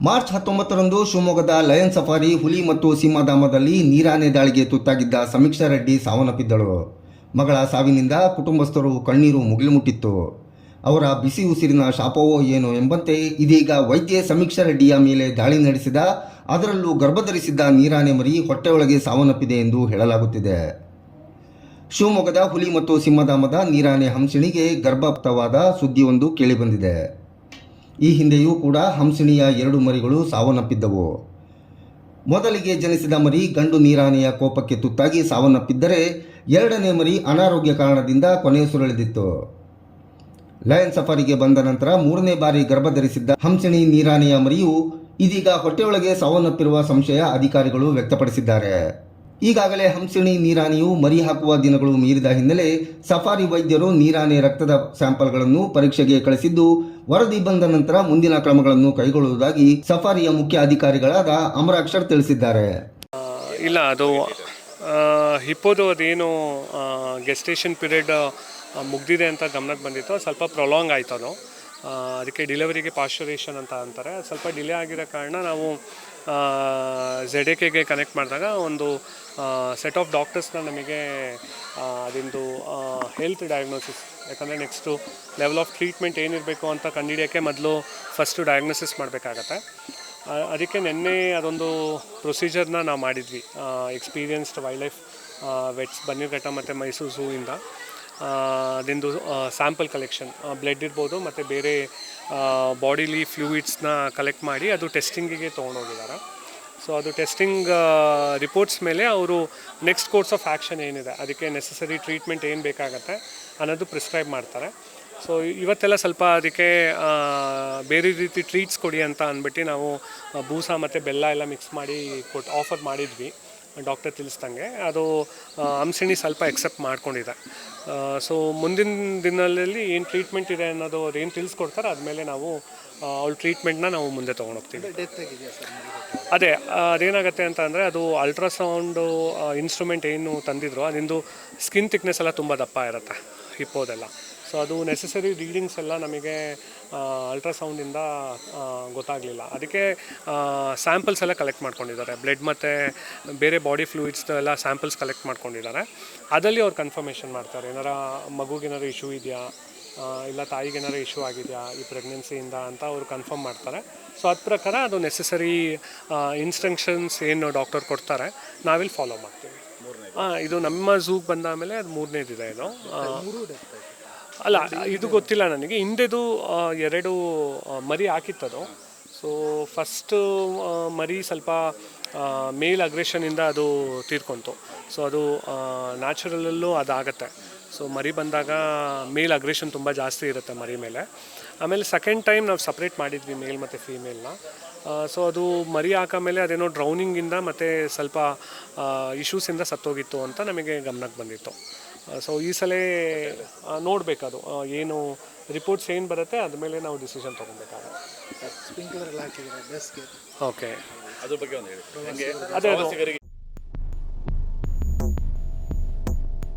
March 19ರಂದು ಶಿವಮೊಗ್ಗದ lion safari ಹುಲಿ ಮತ್ತು ಸಿಂಹಧಾಮದಲ್ಲಿ ನೀರಾನೆ ದಾಳಿಗೆ ತುತ್ತಾಗಿದ್ದ ಸಮೀಕ್ಷಾ ರೆಡ್ಡಿ ಸಾವನ್ನಪ್ಪಿದ್ದಳು. ಮಗಳ ಸಾವಿನಿಂದ ಕುಟುಂಬಸ್ಥರು ಕಣ್ಣೀರು ಮುಗಿಲುಮುಟ್ಟಿತ್ತು. ಅವರ ಬಿಸಿ ಉಸಿರಿನ ಶಾಪವೋ ಏನೋ ಎಂಬಂತೆ ಇದೀಗ ವೈದ್ಯೆ ಸಮೀಕ್ಷಾ ರೆಡ್ಡಿಯ ಮೇಲೆ ದಾಳಿ ನಡೆಸಿದ, ಅದರಲ್ಲೂ ಗರ್ಭಧರಿಸಿದ್ದ ನೀರಾನೆ ಮರಿ ಹೊಟ್ಟೆಯೊಳಗೆ ಸಾವನ್ನಪ್ಪಿದೆ ಎಂದು ಹೇಳಲಾಗುತ್ತಿದೆ. ಶಿವಮೊಗ್ಗದ ಹುಲಿ ಮತ್ತು ಸಿಂಹಧಾಮದ ನೀರಾನೆ ಹಂಸಿಣಿಗೆ ಗರ್ಭಪ್ತವಾದ ಸುದ್ದಿಯೊಂದು ಕೇಳಿಬಂದಿದೆ. ಈ ಹಿಂದೆಯೂ ಕೂಡ ಹಂಸಿಣಿಯ 2 ಮರಿಗಳು ಸಾವನ್ನಪ್ಪಿದ್ದವು. ಮೊದಲಿಗೆ ಜನಿಸಿದ ಮರಿ ಗಂಡು ನೀರಾನೆಯ ಕೋಪಕ್ಕೆ ತುತ್ತಾಗಿ ಸಾವನ್ನಪ್ಪಿದ್ದರೆ, 2ನೇ ಮರಿ ಅನಾರೋಗ್ಯ ಕಾರಣದಿಂದ ಕೊನೆಯುಸಿರೆಳೆದಿತ್ತು. ಲಯನ್ ಸಫಾರಿಗೆ ಬಂದ ನಂತರ 3ನೇ ಬಾರಿ ಗರ್ಭಧರಿಸಿದ್ದ ಹಂಸಿಣಿ ನೀರಾನೆಯ ಮರಿಯು ಇದೀಗ ಹೊಟ್ಟೆಯೊಳಗೆ ಸಾವನ್ನಪ್ಪಿರುವ ಸಂಶಯ ಅಧಿಕಾರಿಗಳು ವ್ಯಕ್ತಪಡಿಸಿದ್ದಾರೆ. ಈಗಾಗಲೇ ಹಂಸಿಣಿ ನೀರಾನೆಯು ಮರಿ ಹಾಕುವ ದಿನಗಳು ಮೀರಿದ ಹಿನ್ನೆಲೆ ಸಫಾರಿ ವೈದ್ಯರು ನೀರಾನೆ ರಕ್ತದ ಸ್ಯಾಂಪಲ್ಗಳನ್ನು ಪರೀಕ್ಷೆಗೆ ಕಳಿಸಿದ್ದು, ವರದಿ ಬಂದ ನಂತರ ಮುಂದಿನ ಕ್ರಮಗಳನ್ನು ಕೈಗೊಳ್ಳುವುದಾಗಿ ಸಫಾರಿಯ ಮುಖ್ಯ ಅಧಿಕಾರಿಗಳಾದ ಅಮರಾಕ್ಷರ್ ತಿಳಿಸಿದ್ದಾರೆ. ಇಲ್ಲ, ಅದು ಹಿಪ್ಪೋದು ಅದೇನು ಗೆಸ್ಟೇಷನ್ ಪೀರಿಯಡ್ ಮುಗ್ದಿದೆ ಅಂತ ಗಮನಕ್ಕೆ ಬಂದಿತ್ತು. ಸ್ವಲ್ಪ ಪ್ರೊಲಾಂಗ್ ಆಯ್ತು ಅದು. ಅದಕ್ಕೆ ಡಿಲಿವರಿಗೆ ಪಾಶ್ಚರೇಷನ್ ಅಂತ ಅಂತಾರೆ. ಸ್ವಲ್ಪ ಡಿಲೇ ಆಗಿರೋ ಕಾರಣ ನಾವು ZAKಗೆ ಕನೆಕ್ಟ್ ಮಾಡಿದಾಗ ಒಂದು ಸೆಟ್ ಆಫ್ ಡಾಕ್ಟರ್ಸ್ನ ನಮಗೆ ಅದಿಂದು ಹೆಲ್ತ್ ಡಯಾಗ್ನೋಸಿಸ್, ಯಾಕಂದರೆ ನೆಕ್ಸ್ಟು ಲೆವೆಲ್ ಆಫ್ ಟ್ರೀಟ್ಮೆಂಟ್ ಏನಿರಬೇಕು ಅಂತ ಕಂಡುಹಿಡಿಯೋಕ್ಕೆ ಮೊದಲು ಫಸ್ಟು ಡಯಾಗ್ನೋಸಿಸ್ ಮಾಡಬೇಕಾಗತ್ತೆ. ಅದಕ್ಕೆ ನಿನ್ನೆ ಅದೊಂದು ಪ್ರೊಸೀಜರ್ನ ನಾವು ಮಾಡಿದ್ವಿ. Experienced wild life vets Bannerghatta ಮತ್ತು ಮೈಸೂರು ಝೂಯಿಂದ ಅದಿಂದು ಸ್ಯಾಂಪಲ್ ಕಲೆಕ್ಷನ್, ಬ್ಲಡ್ ಇರ್ಬೋದು ಮತ್ತು ಬೇರೆ ಬಾಡಿಲಿ ಫ್ಲೂಯಿಡ್ಸ್ನ ಕಲೆಕ್ಟ್ ಮಾಡಿ ಅದು ಟೆಸ್ಟಿಂಗಿಗೆ ತೊಗೊಂಡೋಗಿದ್ದಾರೆ. ಸೊ ಅದು ಟೆಸ್ಟಿಂಗ್ ರಿಪೋರ್ಟ್ಸ್ ಮೇಲೆ ಅವರು ನೆಕ್ಸ್ಟ್ ಕೋರ್ಸ್ ಆಫ್ ಆ್ಯಕ್ಷನ್ ಏನಿದೆ, ಅದಕ್ಕೆ ನೆಸಸರಿ ಟ್ರೀಟ್ಮೆಂಟ್ ಏನು ಬೇಕಾಗತ್ತೆ ಅನ್ನೋದು ಪ್ರಿಸ್ಕ್ರೈಬ್ ಮಾಡ್ತಾರೆ. ಸೊ ಇವತ್ತೆಲ್ಲ ಸ್ವಲ್ಪ ಅದಕ್ಕೆ ಬೇರೆ ರೀತಿ ಟ್ರೀಟ್ಸ್ ಕೊಡಿ ಅಂತ ಅಂದ್ಬಿಟ್ಟು ನಾವು ಬೂಸ ಮತ್ತು ಬೆಲ್ಲ ಎಲ್ಲ ಮಿಕ್ಸ್ ಮಾಡಿ ಆಫರ್ ಮಾಡಿದ್ವಿ. ಡಾಕ್ಟರ್ ತಿಳಿಸ್ದಂಗೆ ಅದು ಹಂಸಿಣಿ ಸ್ವಲ್ಪ ಎಕ್ಸೆಪ್ಟ್ ಮಾಡ್ಕೊಂಡಿದೆ. ಸೊ ಮುಂದಿನ ದಿನಗಳಲ್ಲಿ ಏನು ಟ್ರೀಟ್ಮೆಂಟ್ ಇದೆ ಅನ್ನೋದು ಅವ್ರು ಏನು ತಿಳಿಸ್ಕೊಡ್ತಾರೆ, ಆದಮೇಲೆ ನಾವು ಅವ್ಳ ಟ್ರೀಟ್ಮೆಂಟ್ನ ನಾವು ಮುಂದೆ ತೊಗೊಂಡೋಗ್ತೀವಿ. ಅದೇನಾಗುತ್ತೆ ಅಂತ ಅಂದರೆ, ಅದು ಅಲ್ಟ್ರಾಸೌಂಡು ಇನ್ಸ್ಟ್ರೂಮೆಂಟ್ ಏನು ತಂದಿದ್ರು ಅದಿಂದು ಸ್ಕಿನ್ ಥಿಕ್ನೆಸ್ ಎಲ್ಲ ತುಂಬ ದಪ್ಪ ಇರುತ್ತೆ ಹಿಪ್ಪೋದೆಲ್ಲ. ಸೊ ಅದು ನೆಸಸರಿ ರೀಡಿಂಗ್ಸ್ ಎಲ್ಲ ನಮಗೆ ಅಲ್ಟ್ರಾಸೌಂಡಿಂದ ಗೊತ್ತಾಗಲಿಲ್ಲ. ಅದಕ್ಕೆ ಸ್ಯಾಂಪಲ್ಸ್ ಎಲ್ಲ ಕಲೆಕ್ಟ್ ಮಾಡ್ಕೊಂಡಿದ್ದಾರೆ. ಬ್ಲಡ್ ಮತ್ತು ಬೇರೆ ಬಾಡಿ ಫ್ಲೂಯಿಡ್ಸ್ ಎಲ್ಲ ಸ್ಯಾಂಪಲ್ಸ್ ಕಲೆಕ್ಟ್ ಮಾಡ್ಕೊಂಡಿದ್ದಾರೆ. ಅದರಲ್ಲಿ ಅವ್ರು ಕನ್ಫರ್ಮೇಷನ್ ಮಾಡ್ತಾರೆ, ಏನಾರ ಮಗುಗೇನಾರು ಇಶ್ಯೂ ಇದೆಯಾ, ಇಲ್ಲ ತಾಯಿಗೇನಾರು ಇಶ್ಯೂ ಆಗಿದೆಯಾ ಈ ಪ್ರೆಗ್ನೆನ್ಸಿಯಿಂದ ಅಂತ ಅವರು ಕನ್ಫರ್ಮ್ ಮಾಡ್ತಾರೆ. ಸೊ ಅದ ಪ್ರಕಾರ ಅದು ನೆಸಸರಿ ಇನ್ಸ್ಟ್ರಕ್ಷನ್ಸ್ ಏನು ಡಾಕ್ಟರ್ ಕೊಡ್ತಾರೆ ನಾವಿಲ್ಲಿ ಫಾಲೋ ಮಾಡ್ತೀವಿ. ಇದು ನಮ್ಮ ಝೂಗೆ ಬಂದ ಆಮೇಲೆ ಅದು 3ನೇದಿದೆ. ಇದು ಅಲ್ಲ, ಇದು ಗೊತ್ತಿಲ್ಲ ನನಗೆ. ಹಿಂದೆದು 2 ಮರಿ ಹಾಕಿತ್ತದು. ಸೊ ಫಸ್ಟು ಮರಿ ಸ್ವಲ್ಪ ಮೇಲ್ ಅಗ್ರೆಷನಿಂದ ಅದು ತೀರ್ಕೊಂತು. ಸೊ ಅದು ನ್ಯಾಚುರಲಲ್ಲೂ ಅದಾಗತ್ತೆ. ಸೊ ಮರಿ ಬಂದಾಗ ಮೇಲ್ ಅಗ್ರೆಷನ್ ತುಂಬ ಜಾಸ್ತಿ ಇರುತ್ತೆ ಮರಿ ಮೇಲೆ. ಆಮೇಲೆ ಸೆಕೆಂಡ್ ಟೈಮ್ ನಾವು ಸಪ್ರೇಟ್ ಮಾಡಿದ್ವಿ ಮೇಲ್ ಮತ್ತು ಫೀಮೇಲ್ನ. ಸೊ ಅದು ಮರಿ ಹಾಕಮೇಲೆ ಅದೇನೋ ಡ್ರೌನಿಂಗಿಂದ ಮತ್ತು ಸ್ವಲ್ಪ ಇಶ್ಯೂಸಿಂದ ಸತ್ತೋಗಿತ್ತು ಅಂತ ನಮಗೆ ಗಮನಕ್ಕೆ ಬಂದಿತ್ತು. ಸೊ ಈ ಸಲ ನೋಡಬೇಕದು ಏನು ರಿಪೋರ್ಟ್ಸ್ ಏನು ಬರುತ್ತೆ ಅದ್ಮೇಲೆ ನಾವು ಡಿಸಿಷನ್ ತೊಗೊಬೇಕಾಗುತ್ತೆ. ಸ್ಪ್ರಿಂಕ್ಲರ್ ಎಲ್ಲ ಹಾಕಿದ್ದಾರೆ ಬೇಸ್ಗೆ. ಓಕೆ, ಅದ್ರ ಬಗ್ಗೆ ಒಂದು ಹೇಳಿ. ಅದೇ ಅದು